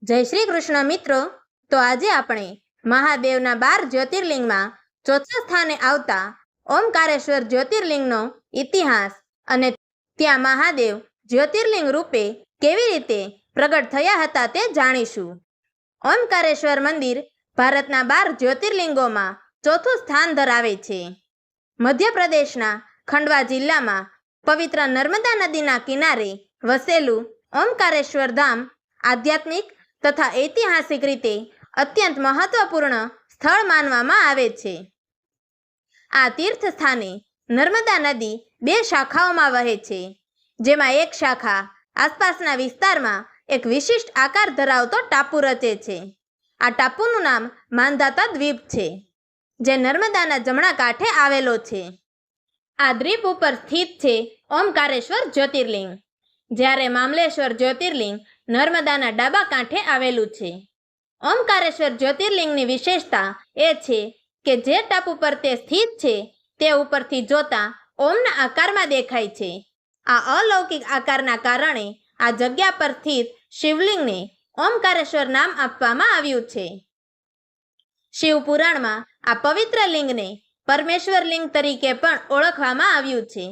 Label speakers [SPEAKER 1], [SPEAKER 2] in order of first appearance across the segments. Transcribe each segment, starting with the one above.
[SPEAKER 1] જય શ્રી કૃષ્ણ મિત્રો. તો આજે આપણે મહાદેવના 12 જ્યોતિર્લિંગમાં ચોથા સ્થાને આવતા ઓમકારેશ્વર જ્યોતિર્લિંગનો ઇતિહાસ અને ત્યાં મહાદેવ જ્યોતિર્લિંગ રૂપે કેવી રીતે પ્રગટ થયા હતા તે જાણીશું. ઓમકારેશ્વર મંદિર ભારતના 12 જ્યોતિર્લિંગોમાં ચોથું સ્થાન ધરાવે છે. મધ્યપ્રદેશના ખંડવા જિલ્લામાં પવિત્ર નર્મદા નદીના કિનારે વસેલું ઓમકારેશ્વર ધામ આધ્યાત્મિક તથા ઐતિહાસિક રીતે અત્યંત મહત્વપૂર્ણ સ્થળ માનવામાં આવે છે. આ તીર્થ સ્થાને નર્મદા નદી 2 શાખાઓમાં વહે છે, જેમાં એક શાખા આસપાસના વિસ્તારમાં એક વિશિષ્ટ આકાર ધરાવતો ટાપુ રચે છે. આ ટાપુનું નામ માંધાતા દ્વીપ છે, જે નર્મદાના જમણા કાંઠે આવેલો છે. આ દ્વીપ ઉપર સ્થિત છે ઓમકારેશ્વર જ્યોતિર્લિંગ, જ્યારે મામલેશ્વર જ્યોતિર્લિંગ નર્મદાના ડાબા કાંઠે આવેલું છે. ઓમકારેશ્વર જ્યોતિર્લિંગની વિશેષતા એ છે કે જે ટાપુ પર તે સ્થિત છે તે ઉપરથી જોતા ઓમના આકારમાં દેખાય છે. આ અલૌકિક આકારના કારણે આ જગ્યા પર સ્થિત શિવલિંગને ઓમકારેશ્વર નામ આપવામાં આવ્યું છે. શિવ પુરાણમાં આ પવિત્ર લિંગને પરમેશ્વર લિંગ તરીકે પણ ઓળખવામાં આવ્યું છે.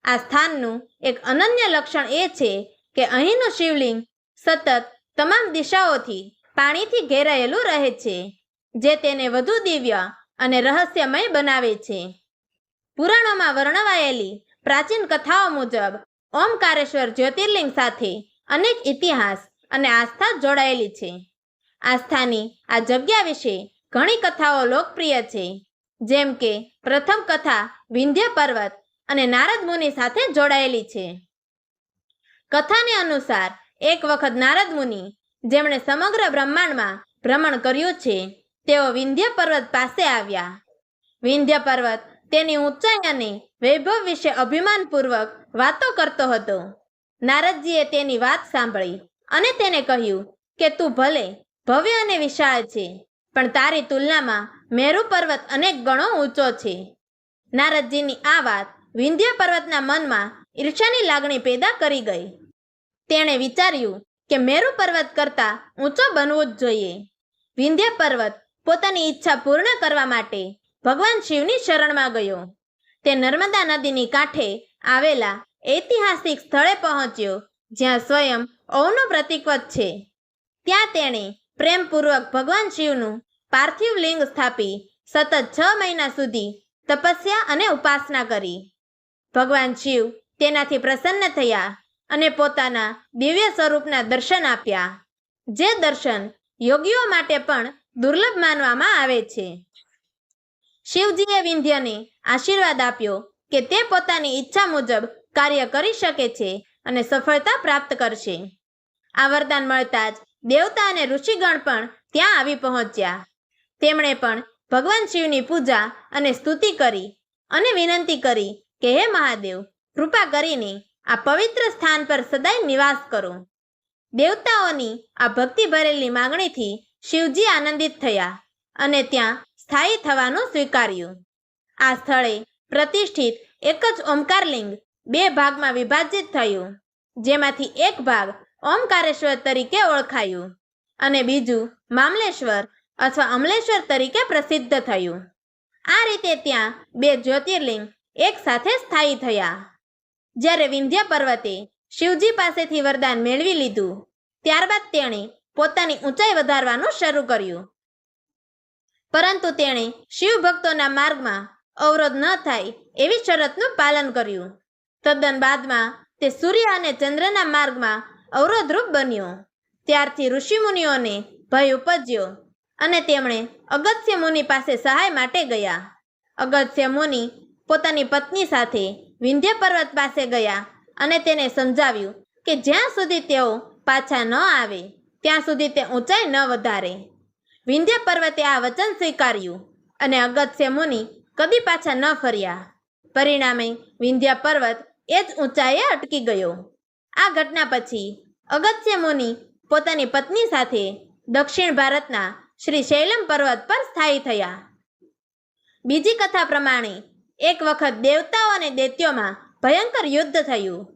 [SPEAKER 1] આ સ્થાનનું એક અનન્ય લક્ષણ એ છે કે અહીંનું શિવલિંગ સતત તમામ દિશાઓથી પાણીથી ઘેરાયેલું રહે છે, જે તેને વધુ દિવ્ય અને રહસ્યમય બનાવે છે. પુરાણોમાં વર્ણવાયેલી પ્રાચીન કથાઓ મુજબ ઓમકારેશ્વર જ્યોતિર્લિંગ સાથે અનેક ઇતિહાસ અને આસ્થા જોડાયેલી છે. આસ્થાની આ જગ્યા વિશે ઘણી કથાઓ લોકપ્રિય છે, જેમ કે પ્રથમ કથા વિંધ્ય પર્વત અને નારદ મુનિ સાથે જોડાયેલી છે. કથાને અનુસાર એક વખત નારદ મુનિ, જેમણે સમગ્ર બ્રહ્માંડમાં ભ્રમણ કર્યું છે, તેઓ વિંધ્ય પર્વત પાસે આવ્યા. વિંધ્ય પર્વત તેની ઊંચાઈ અને વૈભવ વિશે અભિમાનપૂર્વક વાતો કરતો હતો. નારદજીએ તેની વાત સાંભળી અને તેને કહ્યું કે તું ભલે ભવ્ય અને વિશાળ છે, પણ તારી તુલનામાં મેરુ પર્વત અનેક ગણો ઊંચો છે. નારદજીની આ વાત વિંધ્ય પર્વતના મનમાં ઈર્ષ્યાની લાગણી પેદા કરી ગઈ. તેણે વિચાર્યું કે મેરુ પર્વત કરતાં ઊંચો બનવું જ જોઈએ. વિંધ્ય પર્વત પોતાની ઈચ્છા પૂર્ણ કરવા માટે ભગવાન શિવની શરણમાં ગયો. તે નર્મદા નદીની કાંઠે આવેલા ઐતિહાસિક સ્થળે પહોંચ્યો, જ્યાં સ્વયં ઔનું પ્રતીકવત છે. ત્યાં તેણે પ્રેમપૂર્વક ભગવાન શિવનું પાર્થિવ લિંગ સ્થાપી સતત 6 મહિના સુધી તપસ્યા અને ઉપાસના કરી. ભગવાન શિવ તેનાથી પ્રસન્ન થયા અને પોતાના દિવ્ય સ્વરૂપના દર્શન આપ્યા, જે દર્શન યોગીઓ માટે પણ દુર્લભ માનવામાં આવે છે. શિવજીએ વિંધ્યને આશીર્વાદ આપ્યો કે તે પોતાની ઈચ્છા મુજબ કાર્ય કરી શકે છે અને સફળતા પ્રાપ્ત કરશે. આ વરદાન મળતા જ દેવતા અને ઋષિગણ પણ ત્યાં આવી પહોંચ્યા. તેમણે પણ ભગવાન શિવની પૂજા અને સ્તુતિ કરી અને વિનંતી કરી કે હે મહાદેવ, કૃપા કરીને આ પવિત્ર સ્થાન પર સદાય નિવાસ કરો. દેવતાઓની આ ભક્તિ ભરેલી માંગણીથી શિવજી આનંદિત થયા અને ત્યાં સ્થાયી થવાનું સ્વીકાર્યું. આ સ્થળે પ્રતિષ્ઠિત એક જ ઓમકારલિંગ 2 ભાગમાં વિભાજિત થયું, જેમાંથી એક ભાગ ઓમકારેશ્વર તરીકે ઓળખાયું અને બીજું મામલેશ્વર અથવા અમલેશ્વર તરીકે પ્રસિદ્ધ થયું. આ રીતે ત્યાં 2 જ્યોતિર્લિંગ એક સાથે સ્થાયી થયા. જ્યારે વિંધ્ય પર્વતે શિવજી પાસેથી વરદાન મેળવી લીધું, ત્યારબાદ તેણે પોતાની ઊંચાઈ વધારવાનું શરૂ કર્યું. પરંતુ તેણે શિવ ભક્તોના માર્ગમાં અવરોધ ન થાય એવી શરતનું પાલન કર્યું. તદ્દન બાદમાં તે સૂર્ય અને ચંદ્રના માર્ગમાં અવરોધરૂપ બન્યો. ત્યારથી ઋષિમુનિઓને ભય ઉપજ્યો અને તેમણે અગસ્ત્ય મુનિ પાસે સહાય માટે ગયા. અગસ્ત્ય મુનિ પોતાની પત્ની સાથે વિંધ્ય પર્વત પાસે ગયા અને તેને સમજાવ્યું કે જ્યાં સુધી તેઓ પાછા ન આવે ત્યાં સુધી તે ઊંચાઈ ન વધારે. વિંધ્ય પર્વતે આ વચન સ્વીકાર્યું અને અગસ્ત્ય મુનિ કદી પાછા ન ફર્યા. પરિણામે વિંધ્ય પર્વત એ જ ઊંચાઈએ અટકી ગયો. આ ઘટના પછી અગસ્ત્ય મુનિ પોતાની પત્ની સાથે દક્ષિણ ભારતના શ્રી શૈલમ પર્વત પર સ્થાયી થયા. બીજી કથા પ્રમાણે એક વખત દેવતાઓ અને દૈત્યોમાં ભયંકર યુદ્ધ થયું.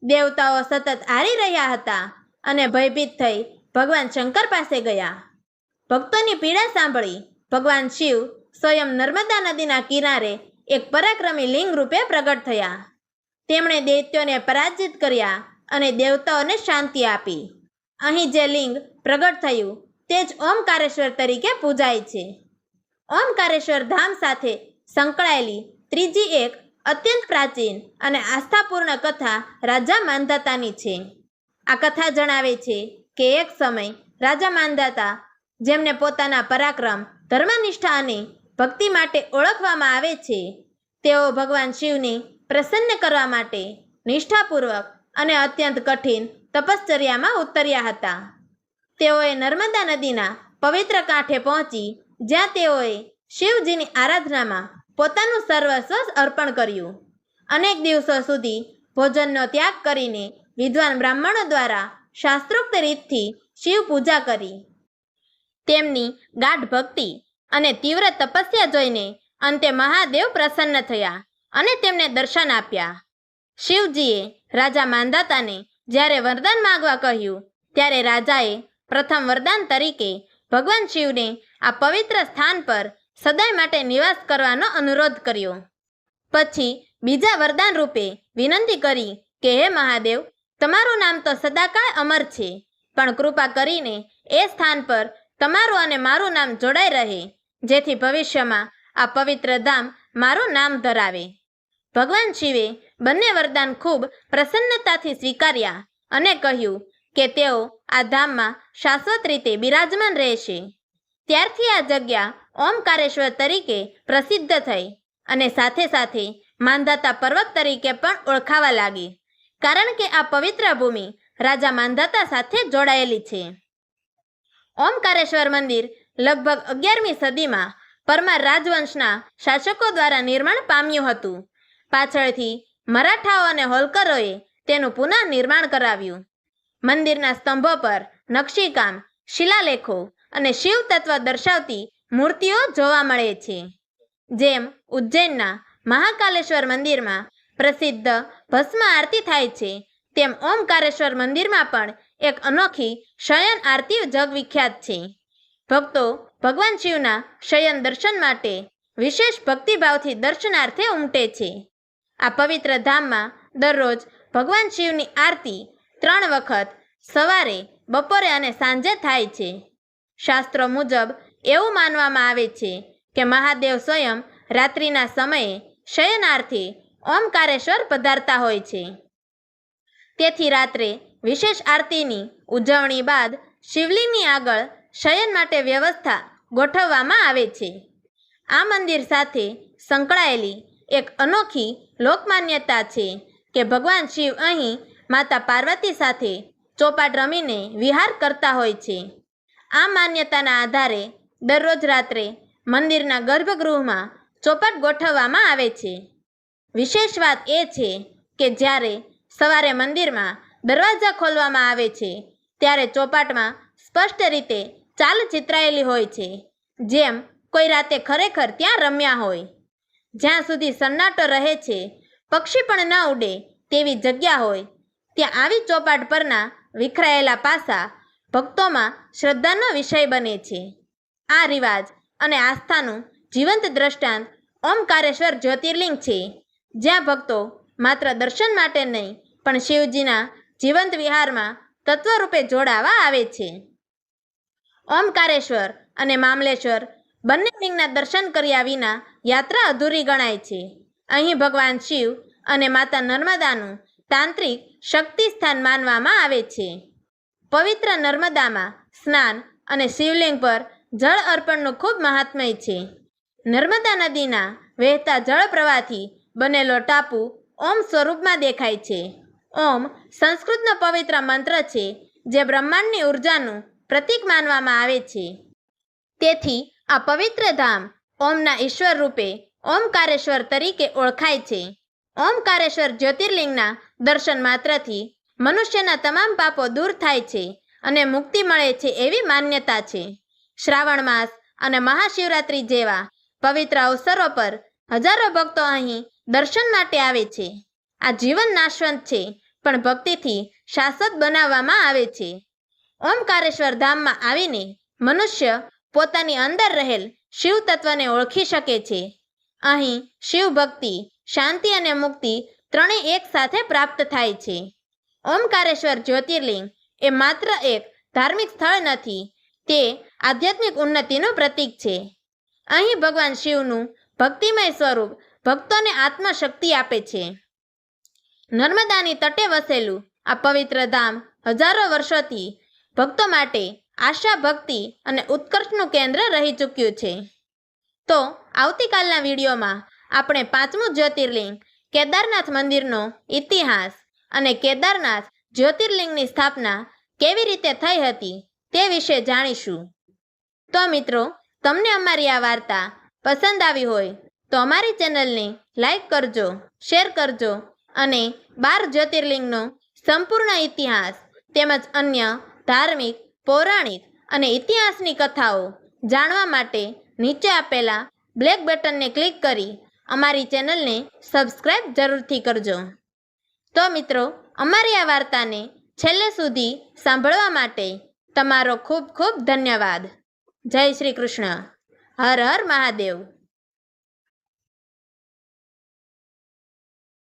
[SPEAKER 1] દેવતાઓ સતત હારી રહ્યા હતા અને ભયભીત થઈ ભગવાન શંકર પાસે ગયા. ભક્તોની પીડા સાંભળી ભગવાન શિવ સ્વયં નર્મદા નદીના કિનારે એક પરાક્રમી લિંગ રૂપે પ્રગટ થયા. તેમણે દૈત્યોને પરાજિત કર્યા અને દેવતાઓને શાંતિ આપી. અહીં જે લિંગ પ્રગટ થયું તે જ ઓમકારેશ્વર તરીકે પૂજાય છે. ઓમકારેશ્વર ધામ સાથે સંકળાયેલી ત્રીજી એક અત્યંત પ્રાચીન અને આસ્થાપૂર્ણ કથા રાજા માંધાતાની છે. આ કથા જણાવે છે કે એક સમય રાજા માંધાતા, જેમને પોતાના પરાક્રમ, ધર્મનિષ્ઠા અને ભક્તિ માટે ઓળખવામાં આવે છે, તેઓ ભગવાન શિવને પ્રસન્ન કરવા માટે નિષ્ઠાપૂર્વક અને અત્યંત કઠિન તપશ્ચર્યામાં ઉતર્યા હતા. તેઓએ નર્મદા નદીના પવિત્ર કાંઠે પહોંચી, જ્યાં તેઓએ શિવજીની આરાધનામાં પોતાનું સર્વસ્વ અર્પણ કર્યું. અનેક દિવસો સુધી ભોજનનો ત્યાગ કરીને વિદ્વાન બ્રાહ્મણો દ્વારા શાસ્ત્રોક્ત રીતથી શિવ પૂજા કરી. તેમની ગાઢ ભક્તિ અને તીવ્ર તપસ્યા જોઈને અંતે મહાદેવ પ્રસન્ન થયા અને તેમને દર્શન આપ્યા. શિવજીએ રાજા માંધાતાને જ્યારે વરદાન માંગવા કહ્યું, ત્યારે રાજાએ પ્રથમ વરદાન તરીકે ભગવાન શિવને આ પવિત્ર સ્થાન પર સદાય માટે નિવાસ કરવાનો અનુરોધ કર્યો. પછી બીજા વરદાન રૂપે વિનંતી કરી કે હે મહાદેવ, તમારું નામ તો સદાકાળ અમર છે, પણ કૃપા કરીને એ સ્થાન પર તમારું અને મારું નામ જોડાઈ રહે, જેથી ભવિષ્યમાં આ પવિત્ર ધામ મારું નામ ધરાવે. ભગવાન શિવે બંને વરદાન ખૂબ પ્રસન્નતાથી સ્વીકાર્યા અને કહ્યું કે તેઓ આ ધામમાં શાશ્વત રીતે બિરાજમાન રહેશે. ત્યારથી આ જગ્યા ઓમકારેશ્વર તરીકે પ્રસિદ્ધ થઈ અને સાથે સાથે માંધાતા પર્વત તરીકે પણ ઓળખાવા લાગી, કારણ કે આ પવિત્ર ભૂમિ રાજા માંધાતા સાથે જોડાયેલી છે. ઓમકારેશ્વર મંદિર લગભગ 11મી સદીમાં પરમાર રાજવંશના શાસકો દ્વારા નિર્માણ પામ્યું હતું. પાછળથી મરાઠાઓ અને હોલકરોએ તેનું પુનઃ નિર્માણ કરાવ્યું. મંદિરના સ્તંભો પર નકશીકામ, શિલાલેખો અને શિવ તત્વ દર્શાવતી મૂર્તિઓ જોવા મળે છે. જેમ ઉજ્જૈનના મહાકાલેશ્વર મંદિરમાં પ્રસિદ્ધ ભસ્મ આરતી થાય છે, તેમ ઓમકારેશ્વર મંદિરમાં પણ એક અનોખી શયન આરતી જગવિખ્યાત છે. ભક્તો ભગવાન શિવના શયન દર્શન માટે વિશેષ ભક્તિભાવથી દર્શનાર્થે ઉમટે છે. આ પવિત્ર ધામમાં દરરોજ ભગવાન શિવની આરતી 3 વખત સવારે, બપોરે અને સાંજે થાય છે. શાસ્ત્રો મુજબ એવું માનવામાં આવે છે કે મહાદેવ સ્વયં રાત્રિના સમયે શયનાર્થે ઓમકારેશ્વર પધારતા હોય છે. તેથી રાત્રે વિશેષ આરતીની ઉજવણી બાદ શિવલિંગની આગળ શયન માટે વ્યવસ્થા ગોઠવવામાં આવે છે. આ મંદિર સાથે સંકળાયેલી એક અનોખી લોકમાન્યતા છે કે ભગવાન શિવ અહીં માતા પાર્વતી સાથે ચોપાટ રમીને વિહાર કરતા હોય છે. આ માન્યતાના આધારે દરરોજ રાત્રે મંદિરના ગર્ભગૃહમાં ચોપાટ ગોઠવવામાં આવે છે. વિશેષ વાત એ છે કે જ્યારે સવારે મંદિરમાં દરવાજા ખોલવામાં આવે છે, ત્યારે ચોપાટમાં સ્પષ્ટ રીતે ચાલ ચિતરાયેલી હોય છે, જેમ કોઈ રાતે ખરેખર ત્યાં રમ્યા હોય. જ્યાં સુધી સન્નાટો રહે છે, પક્ષી પણ ન ઉડે તેવી જગ્યા હોય, ત્યાં આવી ચોપાટ પરના વિખરાયેલા પાસા ભક્તોમાં શ્રદ્ધાનો વિષય બને છે. આ રિવાજ અને આસ્થાનું જીવંત દ્રષ્ટાંત ઓમકારેશ્વર જ્યોતિર્લિંગ છે, જ્યાં ભક્તો માત્ર દર્શન માટે નહીં, પણ શિવજીના જીવંત વિહારમાં તત્વરૂપે જોડાવા આવે છે. ઓમકારેશ્વર અને મામલેશ્વર બંને લિંગના દર્શન કર્યા વિના યાત્રા અધૂરી ગણાય છે. અહીં ભગવાન શિવ અને માતા નર્મદાનું તાંત્રિક શક્તિ સ્થાન માનવામાં આવે છે. પવિત્ર નર્મદામાં સ્નાન અને શિવલિંગ પર જળ અર્પણનું ખૂબ મહાત્મય છે. નર્મદા નદીના વહેતા જળ પ્રવાહથી બનેલો ટાપુ ઓમ સ્વરૂપમાં દેખાય છે. ઓમ સંસ્કૃતનો પવિત્ર મંત્ર છે, જે બ્રહ્માંડની ઉર્જાનું પ્રતીક માનવામાં આવે છે. તેથી આ પવિત્ર ધામ ઓમના ઈશ્વર રૂપે ઓમકારેશ્વર તરીકે ઓળખાય છે. ઓમકારેશ્વર જ્યોતિર્લિંગના દર્શન માત્રથી મનુષ્યના તમામ પાપો દૂર થાય છે અને મુક્તિ મળે છે એવી માન્યતા છે. શ્રાવણ માસ અને મહાશિવરાત્રિ જેવા પવિત્ર અવસરો પર હજારો ભક્તો અહીં દર્શન માટે આવે છે. આ જીવન નાશવંત છે, પણ ભક્તિથી શાશ્વત બનાવવામાં આવે છે. ઓમકારેશ્વર ધામમાં આવીને મનુષ્ય પોતાની અંદર રહેલ શિવ તત્વને ઓળખી શકે છે. અહીં શિવ ભક્તિ, શાંતિ અને મુક્તિ ત્રણેય એક સાથે પ્રાપ્ત થાય છે. ઓમકારેશ્વર જ્યોતિર્લિંગ એ માત્ર એક ધાર્મિક સ્થળ નથી, તે આધ્યાત્મિક ઉન્નતિનું પ્રતીક છે. અહીં ભગવાન શિવનું ભક્તિમય સ્વરૂપ ભક્તોને આત્મશક્તિ આપે છે. નર્મદાની તટે વસેલું આ પવિત્ર ધામ હજારો વર્ષોથી ભક્તો માટે આશા, ભક્તિ અને ઉત્કર્ષનું કેન્દ્ર રહી ચૂક્યું છે. તો આવતીકાલના વિડીયોમાં આપણે 5મું જ્યોતિર્લિંગ કેદારનાથ મંદિરનો ઇતિહાસ અને કેદારનાથ જ્યોતિર્લિંગની સ્થાપના કેવી રીતે થઈ હતી તે વિશે જાણીશું. તો મિત્રો, તમને અમારી આ વાર્તા પસંદ આવી હોય તો અમારી ચેનલને લાઈક કરજો, શેર કરજો અને 12 જ્યોતિર્લિંગનો સંપૂર્ણ ઇતિહાસ તેમજ અન્ય ધાર્મિક, પૌરાણિક અને ઇતિહાસની કથાઓ જાણવા માટે નીચે આપેલા બ્લેક બટનને ક્લિક કરી અમારી ચેનલને સબસ્ક્રાઈબ જરૂરથી કરજો. તો મિત્રો, અમારી આ વાર્તાને છેલ્લે સુધી સાંભળવા માટે તમારો ખૂબ ખૂબ ધન્યવાદ. જય શ્રી કૃષ્ણ. હર હર મહાદેવ.